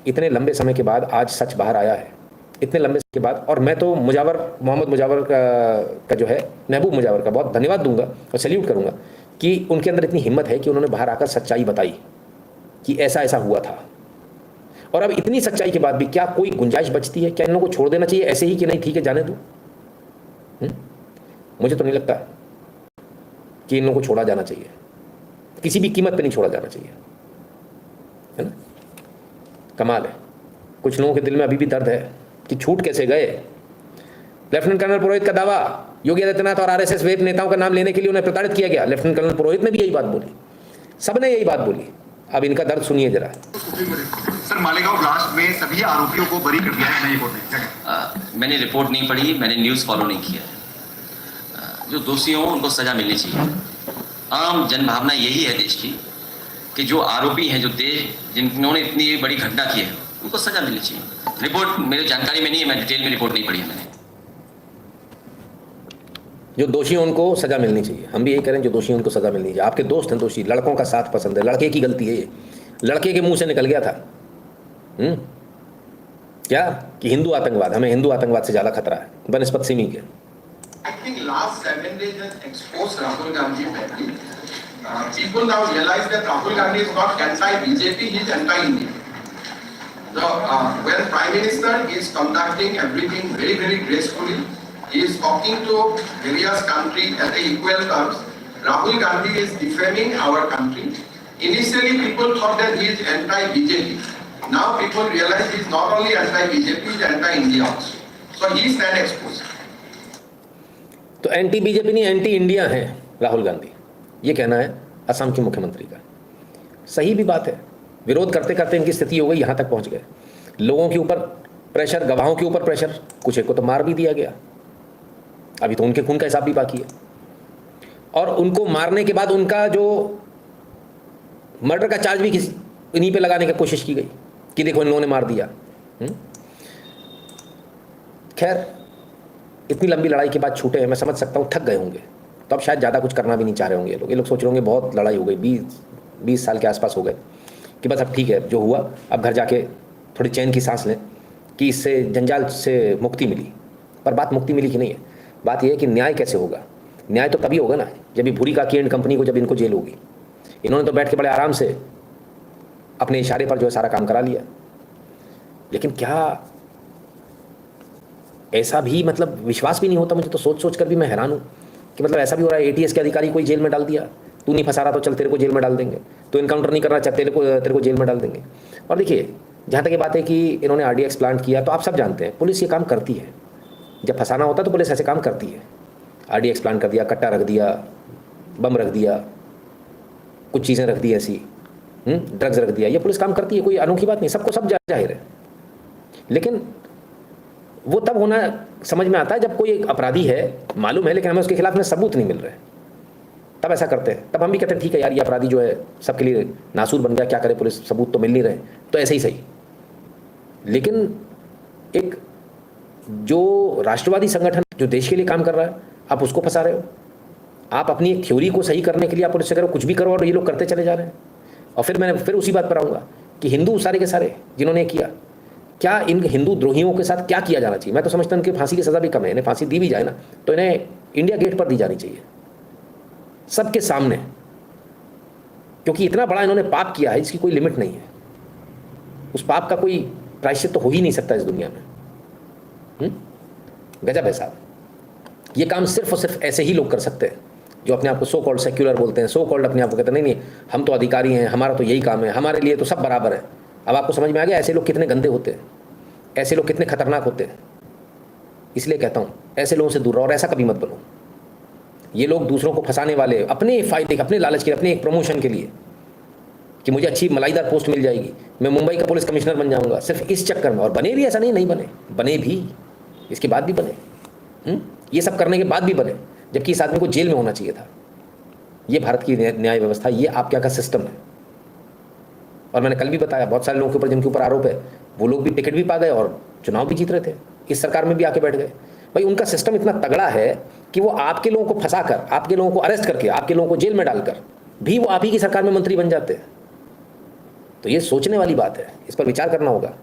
इतने लंबे समय के बाद आज सच बाहर आया है, इतने लंबे समय के बाद। और मैं तो मोहम्मद मुजावर का जो है, महबूब मुजावर का बहुत धन्यवाद दूंगा और सैल्यूट करूंगा कि उनके अंदर इतनी हिम्मत है कि उन्होंने बाहर आकर सच्चाई बताई कि ऐसा ऐसा हुआ था। और अब इतनी सच्चाई के बाद भी क्या कोई गुंजाइश बचती है? क्या इन लोगों को छोड़ देना चाहिए ऐसे ही कि नहीं ठीक है जाने दो? मुझे तो नहीं लगता कि इन लोगों को छोड़ा जाना चाहिए, किसी भी कीमत पे नहीं छोड़ा जाना चाहिए, है ना? कमाल है, कुछ लोगों के दिल में अभी भी दर्द है कि छूट कैसे गए। लेफ्टिनेंट कर्नल पुरोहित का दावा, योगी आदित्यनाथ और RSS वेब नेताओं का नाम लेने के लिए उन्हें प्रताड़ित किया गया। लेफ्टिनेंट कर्नल पुरोहित ने भी यही बात बोली, सबने यही बात बोली। अब इनका दर्द सुनिए जरा। सर, मालेगांव ब्लास्ट में सभी आरोपियों को बरी कर दिया है नई कोर्ट ने। मैंने रिपोर्ट नहीं पढ़ी, मैंने न्यूज़ फॉलो नहीं किया। जो दोषी हों उनको सजा मिलनी चाहिए। आम जनभावना यही है देश की कि जो आरोपी हैं, जो देश जिन्होंने इतनी बड़ी घटना की है, उनको सजा मिलनी चाहिए। रिपोर्ट मेरी जानकारी में नहीं है, मैं डिटेल में रिपोर्ट नहीं पढ़ी है मैंने। जो दोषी हैं उनको सजा मिलनी चाहिए, हम भी यही करें, जो दोषी हैं उनको सजा मिलनी चाहिए। आपके दोस्त हैं दोषी, लड़कों का साथ पसंद है, लड़के की गलती है ये, लड़के के मुंह से निकल गया था क्या कि हिंदू आतंकवाद, हमें हिंदू आतंकवाद से ज़्यादा खतरा है बनस्पत सिमी के। I think last 7 days has exposed Rahul Gandhi badly. People now realize that Rahul Gandhi is not anti-BJP, he is anti-India. When Prime Minister is conducting everything very, very gracefully, he is talking to various countries at equal terms. Rahul Gandhi is defaming our country. Initially, people thought that he is anti-BJP. Now people realize he is not only anti-BJP, he is anti-India also. So he is then exposed. तो anti BJP नहीं, anti India है राहुल गांधी, ये कहना है असम के मुख्यमंत्री का। सही भी बात है, विरोध करते करते इनकी स्थिति हो गई, यहाँ तक पहुँच गए। लोगों के ऊपर प्रेशर, गवाहों के ऊपर प्रेशर, कुछ एक को तो मार भी दिया गया, अभी तो उनके खून का हिसाब भी बाकी है। और उनको मारने के बाद उनका जो मर्डर का चार्ज भी इन्हीं पे लगाने की कोशिश की गई कि देखो इन लोगों ने मार दिया। खैर, इतनी लंबी लड़ाई के बाद छूटे हैं, मैं समझ सकता हूँ थक गए होंगे, तो अब शायद ज़्यादा कुछ करना भी नहीं चाह रहे होंगे ये लोग सोच रहे होंगे बहुत लड़ाई हो गई, 20 साल के आसपास हो गए, कि बस अब ठीक है जो हुआ, अब घर जाके थोड़ी चैन की सांस लें कि इससे जंजाल से मुक्ति मिली। पर बात मुक्ति मिली कि नहीं है, बात यह है कि न्याय कैसे होगा। न्याय तो तभी होगा ना जब ये भूरी काकी एंड कंपनी को, जब इनको जेल होगी। इन्होंने तो बैठ के बड़े आराम से अपने इशारे पर जो है सारा काम करा लिया। लेकिन क्या ऐसा भी, मतलब विश्वास भी नहीं होता मुझे तो, सोच कर भी मैं हैरान हूँ कि मतलब ऐसा भी हो रहा है। एटीएस के अधिकारी कोई जेल में डाल दिया, तू नहीं फंसा रहा तो चल तेरे को जेल में डाल देंगे, तो इनकाउंटर नहीं करना चाहते तेरे को जेल में डाल देंगे। और देखिए, जहाँ तक ये बात है कि इन्होंने आरडीएक्स प्लांट किया, तो आप सब जानते हैं पुलिस ये काम करती है। जब फंसाना होता है तो पुलिस ऐसे काम करती है। आरडीएक्स प्लांट कर दिया, कट्टा रख दिया, बम रख दिया, कुछ चीज़ें रख दी ऐसी, ड्रग्स रख दिया, ये पुलिस काम करती है, कोई अनोखी बात नहीं, सबको सब जाहिर है। लेकिन वो तब होना समझ में आता है जब कोई एक अपराधी है, मालूम है, लेकिन हमें उसके खिलाफ में सबूत नहीं मिल रहे, तब ऐसा करते हैं। तब हम भी कहते हैं ठीक है यार, ये अपराधी जो है सबके लिए नासूर बन गया, क्या करे पुलिस, सबूत तो मिल नहीं रहे, तो ऐसे ही सही। लेकिन एक जो राष्ट्रवादी संगठन जो देश के लिए काम कर रहा है, आप उसको फंसा रहे हो। आप अपनी एक थ्योरी को सही करने के लिए आप पुलिस से करो, कुछ भी करो, और ये लोग करते चले जा रहे हैं। और फिर मैं उसी बात पर आऊँगा कि हिंदू सारे के सारे जिन्होंने किया, क्या इन हिंदू द्रोहियों के साथ क्या किया जाना चाहिए? मैं तो समझता हूँ कि फांसी की सज़ा भी कम है, इन्हें फांसी दी भी जाए ना तो इन्हें इंडिया गेट पर दी जानी चाहिए, सबके सामने, क्योंकि इतना बड़ा इन्होंने पाप किया है जिसकी कोई लिमिट नहीं है। उस पाप का कोई प्रायश्चित तो हो ही नहीं सकता इस दुनिया में। गजब है साहब। ये काम सिर्फ और सिर्फ ऐसे ही लोग कर सकते हैं जो अपने आप को सो कॉल्ड सेक्युलर बोलते हैं, सो कॉल्ड अपने आप को कहते हैं नहीं हम तो अधिकारी हैं, हमारा तो यही काम है, हमारे लिए तो सब बराबर है। अब आपको समझ में आ गया ऐसे लोग कितने गंदे होते हैं, ऐसे लोग कितने खतरनाक होते हैं। इसलिए कहता हूँ ऐसे लोगों से दूर रहो और ऐसा कभी मत बनो। ये लोग दूसरों को फंसाने वाले, अपने फायदे, अपने लालच के लिए, अपने एक प्रमोशन के लिए कि मुझे अच्छी मलाईदार पोस्ट मिल जाएगी, मैं मुंबई का पुलिस कमिश्नर बन जाऊंगा, सिर्फ इस चक्कर में। और बने भी, ऐसा नहीं बने, बने भी, इसके बाद भी बने, ये सब करने के बाद भी बने, जबकि इस आदमी को जेल में होना चाहिए था। ये भारत की न्याय व्यवस्था, ये आपके यहाँ का सिस्टम है। और मैंने कल भी बताया, बहुत सारे लोगों के ऊपर जिनके ऊपर आरोप है, वो लोग भी टिकट भी पा गए और चुनाव भी जीत रहे थे, इस सरकार में भी आके बैठ गए। भाई उनका सिस्टम इतना तगड़ा है कि वो आपके लोगों को फंसा कर, आपके लोगों को अरेस्ट करके, आपके लोगों को जेल में डालकर भी वो आप ही की सरकार में मंत्री बन जाते हैं। तो ये सोचने वाली बात है, इस पर विचार करना होगा।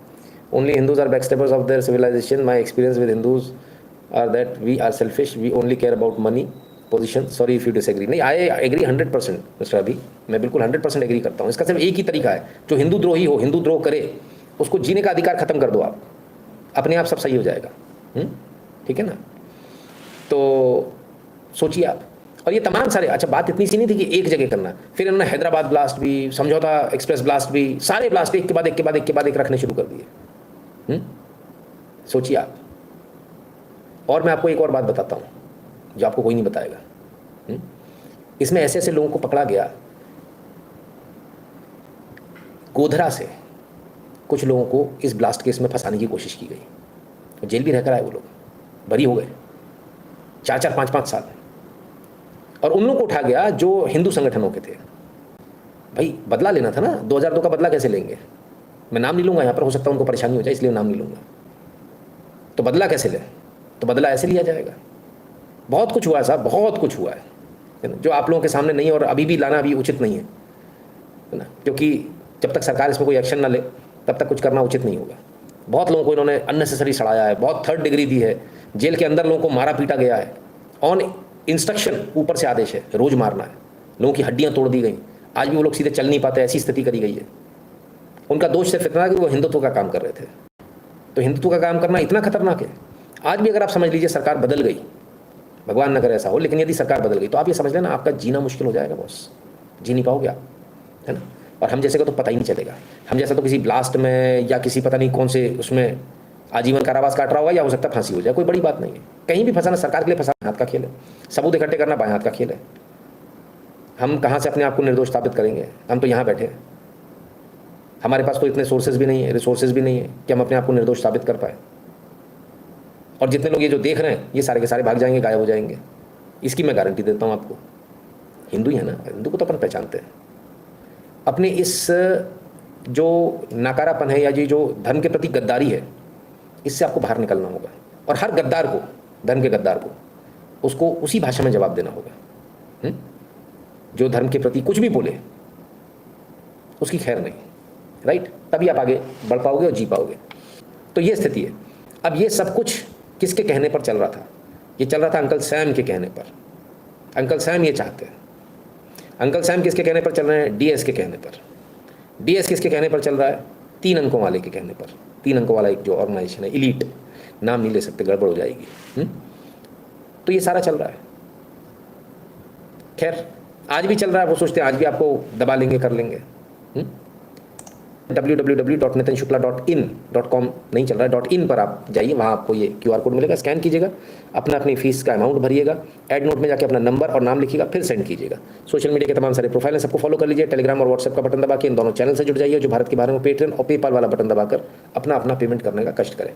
Only Hindus are backstabbers of their civilisation. My experience with Hindus are that we are selfish, we only care about money, position. Sorry if you disagree. नहीं, आई एग्री 100% मिस्टर अभी, मैं बिल्कुल 100% एग्री करता हूँ। इसका सिर्फ एक ही तरीका है, जो हिंदू द्रोही हो, हिंदू द्रोह करे, उसको जीने का अधिकार खत्म कर दो आप, अपने आप सब सही हो जाएगा। ठीक है ना? तो सोचिए आप। और ये तमाम सारे, अच्छा बात इतनी सी नहीं थी कि एक जगह करना, फिर इन्होंने हैदराबाद ब्लास्ट भी, समझौता एक्सप्रेस ब्लास्ट भी, सारे ब्लास्ट एक के बाद एक के बाद एक के बाद एक रखने शुरू कर दिए। सोचिए आप। और मैं आपको एक और बात बताता हूँ जो आपको कोई नहीं बताएगा। इसमें ऐसे ऐसे लोगों को पकड़ा गया, गोधरा से कुछ लोगों को इस ब्लास्ट केस में फंसाने की कोशिश की गई, जेल भी रहकर आए वो लोग, बरी हो गए 4-4, 5-5 साल। और उन लोगों को उठा गया जो हिंदू संगठनों के थे। भाई बदला लेना था ना, 2002 का बदला कैसे लेंगे? मैं नाम नहीं लूँगा यहाँ पर, हो सकता है उनको परेशानी हो जाए इसलिए नाम नहीं लूँगा। तो बदला कैसे ले? तो बदला ऐसे लिया जाएगा। बहुत कुछ हुआ है साहब, बहुत कुछ हुआ है ना, जो आप लोगों के सामने नहीं, और अभी भी लाना अभी उचित नहीं है ना, क्योंकि जब तक सरकार इसमें कोई एक्शन ना ले तब तक कुछ करना उचित नहीं होगा। बहुत लोगों को इन्होंने अननेसेसरी सड़ाया है, बहुत 3rd डिग्री दी है, जेल के अंदर लोगों को मारा पीटा गया है, ऑन इंस्ट्रक्शन, ऊपर से आदेश है रोज मारना है, लोगों की हड्डियां तोड़ दी गई, आज भी वो लोग सीधे चल नहीं पाते, ऐसी स्थिति करी गई है। उनका दोष सिर्फ इतना कि वो हिंदुत्व का काम कर रहे थे। तो हिंदुत्व का काम करना इतना खतरनाक है। आज भी अगर आप समझ लीजिए सरकार बदल गई, भगवान न करे ऐसा हो, लेकिन यदि सरकार बदल गई तो आप ये समझ लेना आपका जीना मुश्किल हो जाएगा बॉस, जी नहीं पाओगे आप, है ना। और हम जैसे का तो पता ही नहीं चलेगा, हम जैसा तो किसी ब्लास्ट में या किसी पता नहीं कौन से उसमें आजीवन कारावास काट रहा होगा, या हो सकता है फांसी हो जाए, कोई बड़ी बात नहीं है। कहीं भी फंसाना सरकार के लिए फंसाना हाथ का खेल है, सबूत इकट्ठे करना बाएं हाथ का खेल है। हम कहाँ से अपने आप को निर्दोष साबित करेंगे? हम तो यहाँ बैठे हैं, हमारे पास तो इतने सोर्सेज भी नहीं है, रिसोर्सेज भी नहीं है कि हम अपने आप को निर्दोष साबित कर पाए। और जितने लोग ये जो देख रहे हैं ये सारे के सारे भाग जाएंगे, गायब हो जाएंगे, इसकी मैं गारंटी देता हूँ आपको। हिंदू ही है ना, हिंदू को तो अपन पहचानते हैं। अपने इस जो नकारापन है या ये जो धर्म के प्रति गद्दारी है, इससे आपको बाहर निकलना होगा। और हर गद्दार को, धर्म के गद्दार को, उसको उसी भाषा में जवाब देना होगा। जो धर्म के प्रति कुछ भी बोले उसकी खैर नहीं, राइट? तभी आप आगे बढ़ पाओगे और जी पाओगे। तो ये स्थिति है। अब ये सब कुछ किसके कहने पर चल रहा था? ये चल रहा था अंकल सैम के कहने पर। अंकल सैम ये चाहते हैं। अंकल सैम किसके कहने पर चल रहे हैं? डीएस के कहने पर। डीएस किसके कहने पर चल रहा है? 3 अंकों वाले के कहने पर। 3 अंकों वाला एक जो ऑर्गेनाइजेशन है, इलीट, नाम नहीं ले सकते, गड़बड़ हो जाएगी। तो ये सारा चल रहा है। खैर आज भी चल रहा है, वो सोचते हैं आज भी आपको दबा लेंगे, कर लेंगे। www.nitinshukla.in.com नहीं चल रहा है, .in पर आप जाइए, वहाँ आपको ये QR कोड मिलेगा, स्कैन कीजिएगा, अपनी फीस का अमाउंट भरिएगा, एड नोट में जाके अपना नंबर और नाम लिखिएगा, फिर सेंड कीजिएगा। सोशल मीडिया के तमाम सारे प्रोफाइल हैं, सबको फॉलो कर लीजिए। टेलीग्राम और व्हाट्सएप का बटन दबा के इन दोनों चैनल से जुड़ जाइए, जो भारत के बारे में पेट्रियन और पेपाल वाला बटन दबाकर अपना पेमेंट करने का कष्ट करें।